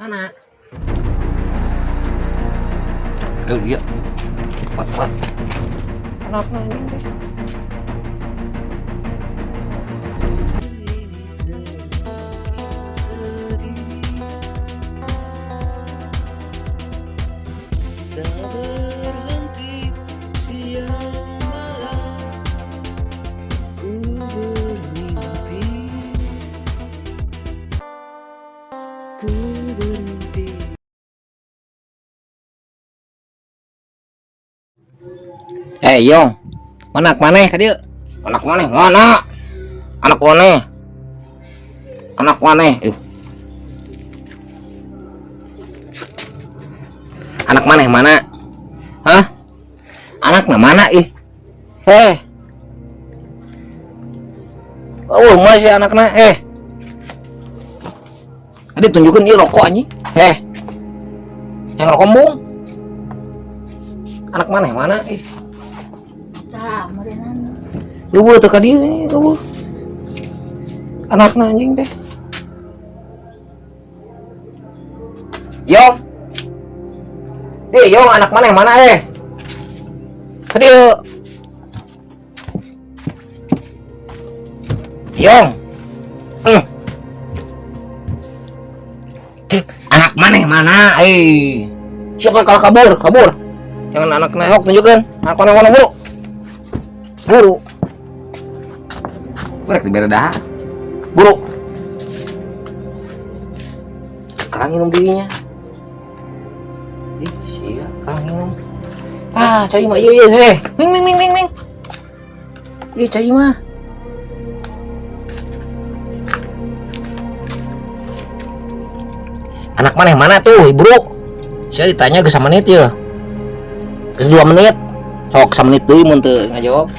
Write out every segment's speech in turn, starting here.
Mana? Aduh dia. Cepat. Anaknya anjing teh. Yong, anak mana ka dieu? Anak mana? Mana? Anak mana? Anak mana? Anak mana? Mana? Hah? Anaknya mana ih? Oh, masih anaknya Tadi tunjukin ieu rokok anjing. Yang rokok bung. Anak mana? Mana ih? Tah, meureunana. Eueuh teh ka dieu eueuh. Anakna anjing teh. Yong. Yong anak mana ka dieu. Yong. Anak mana siapa kalau kabur. Jangan anak nehok tunjukkan. Anak mana buru. Rek dibere dah. Buru. Sekarang minum dirinya. Ih, sia, sekarang minum. Cai mah iya. Ming. Ih, cai mah. Anak mana tuh, Bro? Saya ditanya ke 1 menit ya. Ke 2 menit. Sok 1 menit deui mun teu ngajawab.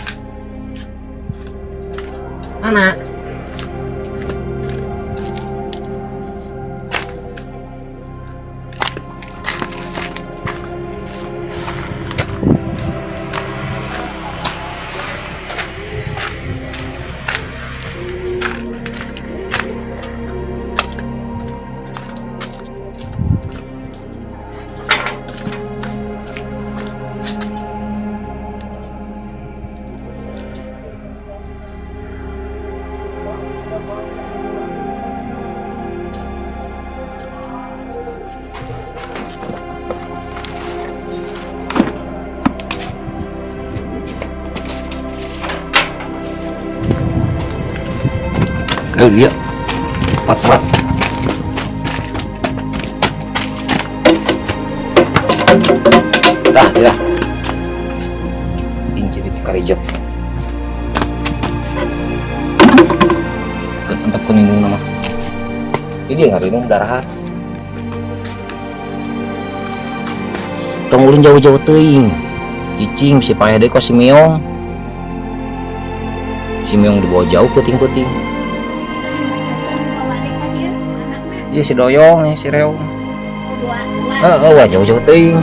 Mana? Aduh dia. Cepat. Dah dia. Ini jadi karejet. Mantap kuningung nama. Ini dia ngarinung darahan. Tong ulin jauh-jauh teuing. Cicing si payah deui ka si Meong. Si Meong dibawa jauh peuting-peuting. Iya si Doyong nih si Reong. Wah jauh-jauh teuing.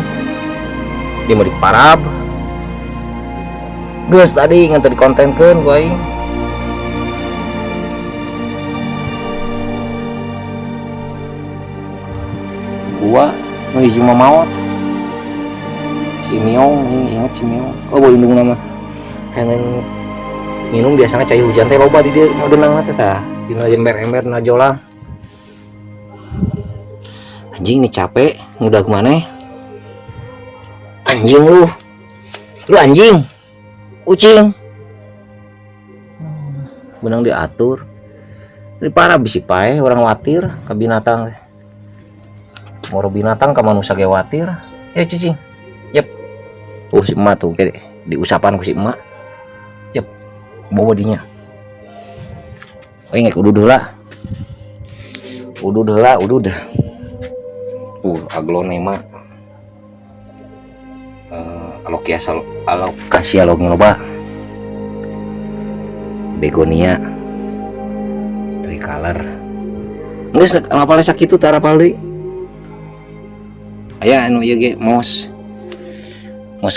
Dia mau diparab. Geus tadi ngan teu dikontenkeun ku aing. Gua nu hiji mah maot. Si Meong inget si Meong. Bawa indung nama. Hangeun minum biasanya cai hujan teh loba di dieu modeunna teh tah. Dina ember-ember na jolang. Anjing nih capek, ngudag kemana? Anjing lu anjing, ucing, benang diatur, ini parah bisi pae orang watir ke binatang, moro binatang ke manusia ge watir, cicing, yep, si emak tuh kayak diusapan ku si emak, yep, bawa dinya, ngek uduh dah. Aglonema alocasia loba begonia tricolor geus ngapal sakitu tara paldeui aya anu ieu ge mos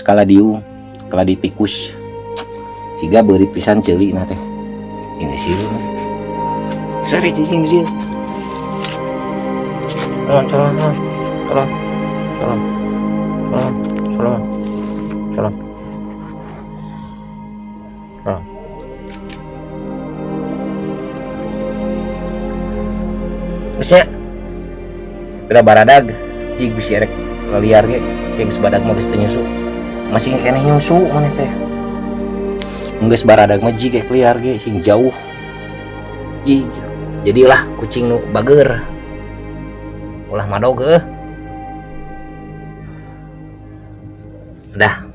kaladium kaladiticus siga beuri pisan ceulina teh ini sieu sare cicing dia Salam, salam, salam, salam, salam, salam, salam, salam, salam. Geusnya udah baradag cing bisi erek liar ge cing sebadag mah geus teu nyusu masih keneh nyusu maneh teh geus baradag mah jig liar ge sing jauh jadilah kucing nu bager ulah madog dah